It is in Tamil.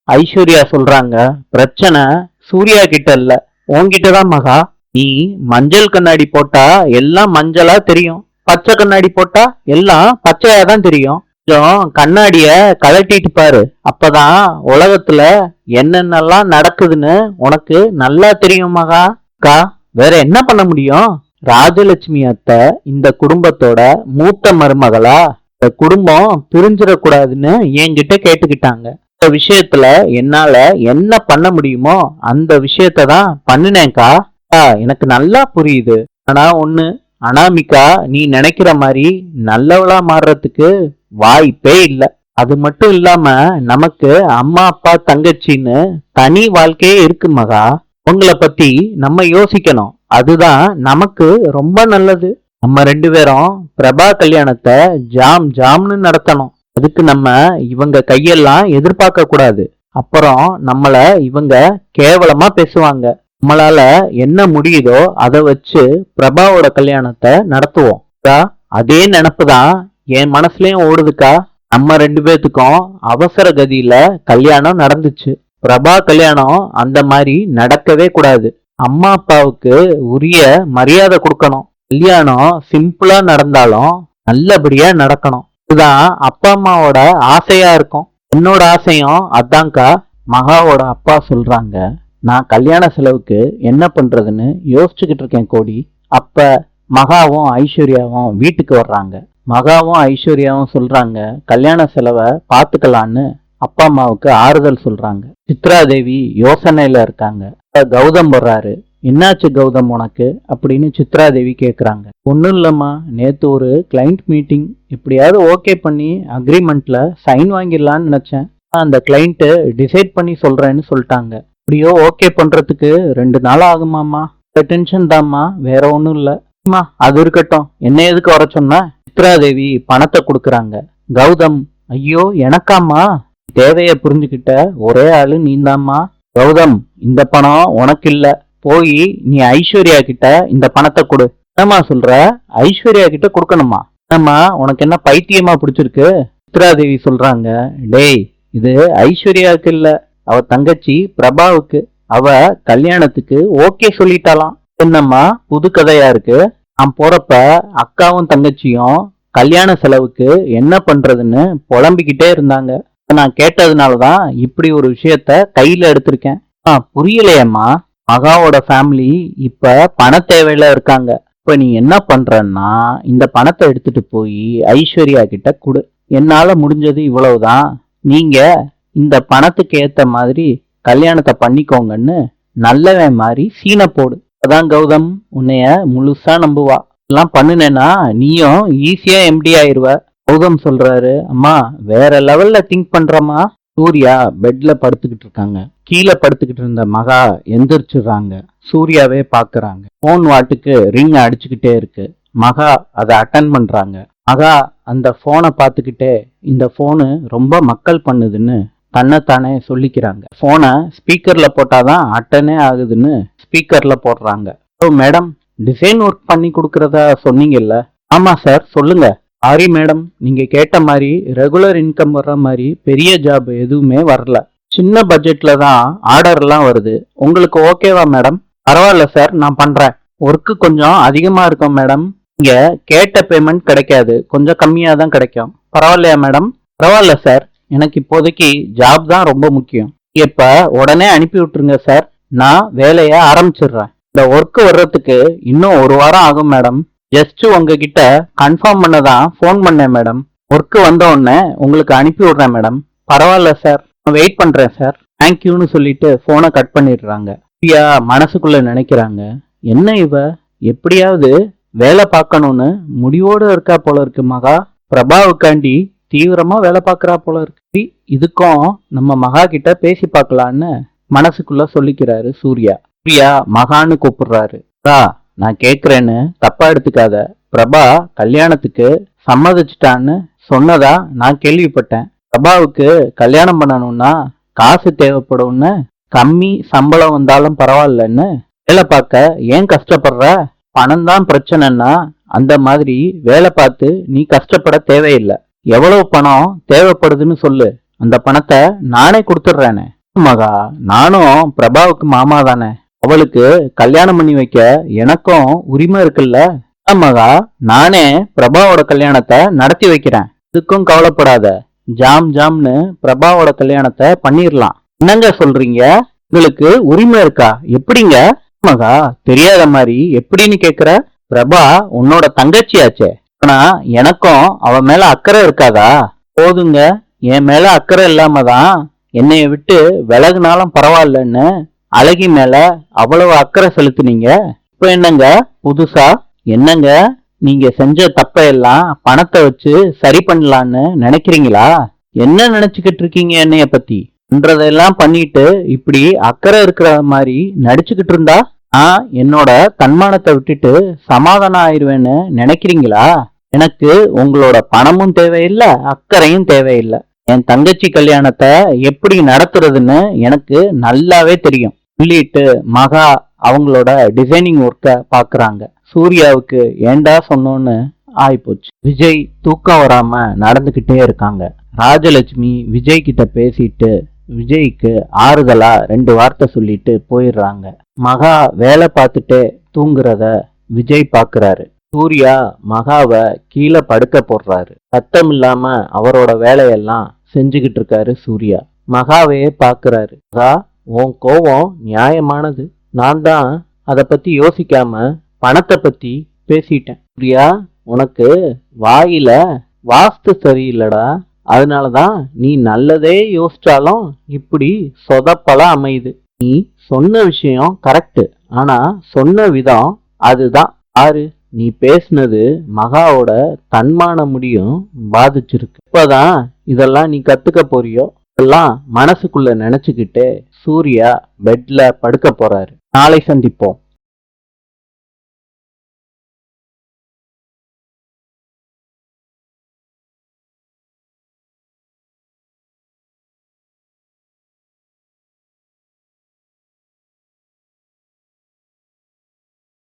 ஐஸ்வர்யா சொல்றாங்க, பிரச்சனை சூர்யா கிட்ட இல்ல, உன்கிட்டதான் மகா. நீ மஞ்சள் கண்ணாடி போட்டா எல்லாம் மஞ்சளா தெரியும், பச்சை கண்ணாடி போட்டா எல்லாம் பச்சையா தான் தெரியும். கொஞ்சம் கண்ணாடிய கழட்டிட்டு பாரு, அப்பதான் உலகத்துல என்னென்னலாம் நடக்குதுன்னு உனக்கு நல்லா தெரியும் மகா. அக்கா, வேற என்ன பண்ண முடியும்? ராஜலட்சுமி அத்தை இந்த குடும்பத்தோட மூத்த மருமகளா, இந்த குடும்பம் பிரிஞ்சிடக்கூடாதுன்னு என்கிட்ட கேட்டுக்கிட்டாங்க. இந்த விஷயத்துல என்னால என்ன பண்ண முடியுமோ அந்த விஷயத்த தான் பண்ணினேன்க்கா. எனக்கு நல்லா புரியுது. ஆனா ஒண்ணு, அனாமிகா நீ நினைக்கிற மாதிரி நல்லவளா மாறுறதுக்கு வாய்ப்பே இல்ல. அது மட்டும் இல்லாம நமக்கு அம்மா அப்பா தங்கச்சின்னு தனி வாழ்க்கையே இருக்கு மகா. உங்களை பத்தி நம்ம யோசிக்கணும், அதுதான் நமக்கு ரொம்ப நல்லது. நம்ம ரெண்டு பேரும் பிரபா கல்யாணத்தை ஜாம் ஜாம்னு நடத்தணும். அதுக்கு நம்ம இவங்க கையெல்லாம் எதிர்பார்க்க கூடாது. அப்புறம் நம்மள இவங்க கேவலமா பேசுவாங்க. நம்மளால என்ன முடியுதோ அதை வச்சு பிரபாவோட கல்யாணத்தை நடத்துவோம். அதே நினப்பு தான் என் மனசுலயும் ஓடுதுக்கா. நம்ம ரெண்டு பேத்துக்கும் அவசர கதியில கல்யாணம் நடந்துச்சு. பிரபா கல்யாணம் அந்த மாதிரி நடக்கவே கூடாது. அம்மா அப்பாவுக்கு உரிய மரியாதை கொடுக்கணும். கல்யாணம் சிம்பிளா நடந்தாலும் நல்லபடியா நடக்கணும். இதுதான் அப்பா அம்மாவோட ஆசையா இருக்கும். என்னோட ஆசையும் அதான்க்கா. மகாவோட அப்பா சொல்றாங்க, நான் கல்யாண செலவுக்கு என்ன பண்றதுன்னு யோசிச்சுக்கிட்டு இருக்கேன் கோடி. அப்ப மகாவும் ஐஸ்வர்யாவும் வீட்டுக்கு வர்றாங்க. மகாவும் ஐஸ்வர்யாவும் சொல்றாங்க, கல்யாண செலவை பாத்துக்கலான்னு அப்பா அம்மாவுக்கு ஆறுதல் சொல்றாங்க. சித்ரா தேவி யோசனையில இருக்காங்க. கௌதம் வர்றாரு. என்னாச்சு கௌதம் உனக்கு அப்படின்னு சித்ரா தேவி கேக்குறாங்க. ஒன்னும் இல்லம்மா, நேத்து ஒரு கிளைண்ட் மீட்டிங், எப்படியாவது ஓகே பண்ணி அக்ரிமெண்ட்ல சைன் வாங்கிடலான்னு நினைச்சேன். அந்த கிளைண்ட் டிசைட் பண்ணி சொல்றேன்னு சொல்லிட்டாங்க. இப்படியோ ஓகே பண்றதுக்கு 2 நாள் ஆகுமாமா. டென்ஷன் தாம்மா, வேற ஒன்றும் இல்லை. அது இருக்கட்டும், என்ன எதுக்கு வர சொன்ன? சித்ரா தேவி பணத்தை கொடுக்குறாங்க. கௌதம், ஐயோ எனக்காம்மா? தேவையை புரிஞ்சுக்கிட்ட ஒரே ஆளு நீந்தாம்மா. கௌதம், இந்த பணம் உனக்கு இல்ல, போய் நீ ஐஸ்வர்யா கிட்ட இந்த பணத்தை கொடு. என்னம்மா சொல்ற? ஐஸ்வர்யா கிட்ட கொடுக்கணுமா? என்னம்மா உனக்கு என்ன பைத்தியமா பிடிச்சிருக்கு? சித்ரா தேவி சொல்றாங்க, டேய் இது ஐஸ்வர்யாவுக்கு இல்ல, அவ தங்கச்சி பிரபாவுக்கு. அவ கல்யாணத்துக்கு ஓகே சொல்லிட்டாலாம். என்னம்மா புது கதையா இருக்கு? நான் போறப்ப அக்காவும் தங்கச்சியும் கல்யாண செலவுக்கு என்ன பண்றதுன்னு புலம்பிக்கிட்டே இருந்தாங்க. நான் கேட்டதுனாலதான் இப்படி ஒரு விஷயத்த கையில எடுத்திருக்கேன். புரியலையம்மா. மகாவோட ஃபேமிலி இப்ப பண தேவையில இருக்காங்க. இப்ப நீ என்ன பண்றன்னா, இந்த பணத்தை எடுத்துட்டு போய் ஐஸ்வர்யா கிட்ட கொடு. என்னால முடிஞ்சது இவ்வளவுதான். நீங்க இந்த பணத்துக்கு ஏத்த மாதிரி கல்யாணத்தை பண்ணிக்கோங்கன்னு நல்லவன் மாதிரி சீனை போடு. அதான் கௌதம் உன்னைய முழுசா நம்புவா. எல்லாம் பண்ணுனேன்னா நீயும் ஈஸியா எம்டி ஆயிருவ. கௌதம் சொல்றாரு, அம்மா வேற லெவல்ல திங்க் பண்றமா. சூர்யா பெட்ல படுத்துக்கிட்டு இருக்காங்க. கீழே படுத்துக்கிட்டு இருந்த மகா எந்திரிச்சிடுறாங்க. சூர்யாவே பாக்குறாங்க. போன் வாட்டுக்கு ரிங் அடிச்சுக்கிட்டே இருக்கு. மகா அதை அட்டன் பண்றாங்க. மகா அந்த போனை பார்த்துக்கிட்டே, இந்த போனு ரொம்ப மக்கள் பண்ணுதுன்னு தன்னைத்தானே சொல்லிக்கிறாங்க. போனை ஸ்பீக்கர்ல போட்டாதான் அட்டனே ஆகுதுன்னு ஸ்பீக்கர்ல போடுறாங்க. ஓ மேடம், டிசைன் ஒர்க் பண்ணி கொடுக்கறதா சொன்னீங்கல்ல? ஆமா சார், சொல்லுங்க. சாரி மேடம், நீங்க கேட்ட மாதிரி ரெகுலர் இன்கம் வர்ற மாதிரி பெரிய ஜாப் எதுவுமே வரல. சின்ன பட்ஜெட்ல தான் ஆர்டர் எல்லாம் வருது. உங்களுக்கு ஓகேவா மேடம்? பரவாயில்ல சார், நான் பண்றேன். ஒர்க்கு கொஞ்சம் அதிகமா இருக்கும் மேடம். இங்க கேட்ட பேமெண்ட் கிடைக்காது, கொஞ்சம் கம்மியா தான் கிடைக்கும். பரவாயில்லையா மேடம்? பரவாயில்ல சார், எனக்கு இப்போதைக்கு ஜாப் தான் ரொம்ப முக்கியம். இப்ப உடனே அனுப்பி விட்டுருங்க சார், நான் வேலையை ஆரம்பிச்சிடுறேன். இந்த ஒர்க் வர்றதுக்கு இன்னும் 1 வாரம் ஆகும் மேடம். ஜஸ்ட் உங்ககிட்ட கன்ஃபார்ம் பண்ணதான் ஃபோன் பண்ணேன் மேடம். ஒர்க் வந்த உடனே உங்களுக்கு அனுப்பி விடுறேன் மேடம். பரவாயில்ல சார், நான் வெயிட் பண்றேன் சார். தேங்க்யூன்னு சொல்லிட்டு போனை கட் பண்ணிடுறாங்க. பிரியா மனசுக்குள்ள நினைக்கிறாங்க, என்ன இவ எப்படியாவது வேலை பார்க்கணும்னு முடிவோடு இருக்கா போல இருக்கு. மகா பிரபாவுக்காண்டி தீவிரமா வேலை பார்க்கறா போல இருக்கு. இதுக்கும் நம்ம மகா கிட்ட பேசி பார்க்கலான்னு மனசுக்குள்ள சொல்லிக்கிறாரு சூர்யா. பிரியா மகான்னு கூப்பிடுறாரு. நான் கேக்குறேன்னு தப்பா எடுத்துக்காத. பிரபா கல்யாணத்துக்கு சம்மதிச்சிட்டான்னு சொன்னதா நான் கேள்விப்பட்டேன். பிரபாவுக்கு கல்யாணம் பண்ணணும்னா காசு தேவைப்படும்னு, கம்மி சம்பளம் வந்தாலும் பரவாயில்லன்னு வேலை பார்க்க ஏன் கஷ்டப்படுற? பணம் தான் பிரச்சனைன்னா அந்த மாதிரி வேலை பார்த்து நீ கஷ்டப்பட தேவையில்லை. எவ்வளவு பணம் தேவைப்படுதுன்னு சொல்லு, அந்த பணத்தை நானே கொடுத்துட்றேனே. மகா, நானும் பிரபாவுக்கு மாமா தானே. அவளுக்கு கல்யாணம் பண்ணி வைக்க எனக்கும் உரிமை இருக்குல்ல. மகா, நானே பிரபாவோட கல்யாணத்தை நடத்தி வைக்கிறேன். இதுக்கும் கவலைப்படாத. ஜாம் ஜாம்னு பிரபாவோட கல்யாணத்தை பண்ணிரலாம். என்னங்க சொல்றீங்க? உங்களுக்கு உரிமை இருக்கா? எப்படிங்க? மகா, தெரியாத மாதிரி எப்படின்னு கேக்குற? பிரபா உன்னோட தங்கச்சியாச்சே. ஆனா எனக்கும் அவ மேல அக்கறை இருக்காதா? போதுங்க, என் மேல அக்கறை இல்லாம தான் என்னைய விட்டு விலகுனாலும் பரவாயில்லன்னு அழகி மேல அவ்வளவு அக்கறை செலுத்துனீங்க. இப்ப என்னங்க புதுசா? என்னங்க, நீங்க செஞ்ச தப்பையெல்லாம் பணத்தை வச்சு சரி பண்ணலான்னு நினைக்கிறீங்களா? என்ன நினைச்சுக்கிட்டு இருக்கீங்க என்னைய பத்தி? பண்றதெல்லாம் பண்ணிட்டு இப்படி அக்கறை இருக்கிற மாதிரி நடிச்சுக்கிட்டு இருந்தா நான் என்னோட தன்மானத்தை விட்டுட்டு சமாதானம் ஆயிருவேன்னு நினைக்கிறீங்களா? எனக்கு உங்களோட பணமும் தேவையில்லை, அக்கறையும் தேவையில்லை. என் தங்கச்சி கல்யாணத்தை எப்படி நடத்துறதுன்னு எனக்கு நல்லாவே தெரியும். சொல்லிட்டு மகா அவங்களோட டிசைனிங் ஒர்க்கை பாக்குறாங்க. சூர்யாவுக்கு ஏண்டா சொன்னோன்னு ஆயிப்போச்சு. விஜய் தூக்கம் வராம நடந்துகிட்டே இருக்காங்க. ராஜலட்சுமி விஜய் கிட்ட பேசிட்டு விஜய்க்கு ஆறுதலா 2 வார்த்தை சொல்லிட்டு போயிடுறாங்க. மகா வேலை பார்த்துட்டே தூங்குறத விஜய் பாக்குறாரு. சூர்யா மகாவை கீழே படுக்க போடுறாரு. சத்தம் இல்லாம அவரோட வேலையெல்லாம் செஞ்சுக்கிட்டு இருக்காரு சூர்யா. மகாவையே பாக்குறாரு. மகா, உன் கோவம் நியாயமானது. நான் தான் அதை பத்தி யோசிக்காம பணத்தை பத்தி பேசிட்டேன். சூர்யா, உனக்கு வாயில வாஸ்து சரியில்லடா. அதனாலதான் நீ நல்லதே யோசிச்சாலும் இப்படி சொதப்பலா அமையுது. நீ சொன்ன விஷயம் கரெக்ட், ஆனா சொன்ன விதம் அதுதான். ஆறு, நீ பேசுனது மகாவோட தன்மான முடியும் பாதிச்சிருக்கு. இப்பதான் இதெல்லாம் நீ கத்துக்க போறியோ? இதெல்லாம் மனசுக்குள்ள நினைச்சுக்கிட்டு சூர்யா பெட்ல படுக்க போறாரு. நாளை சந்திப்போம்.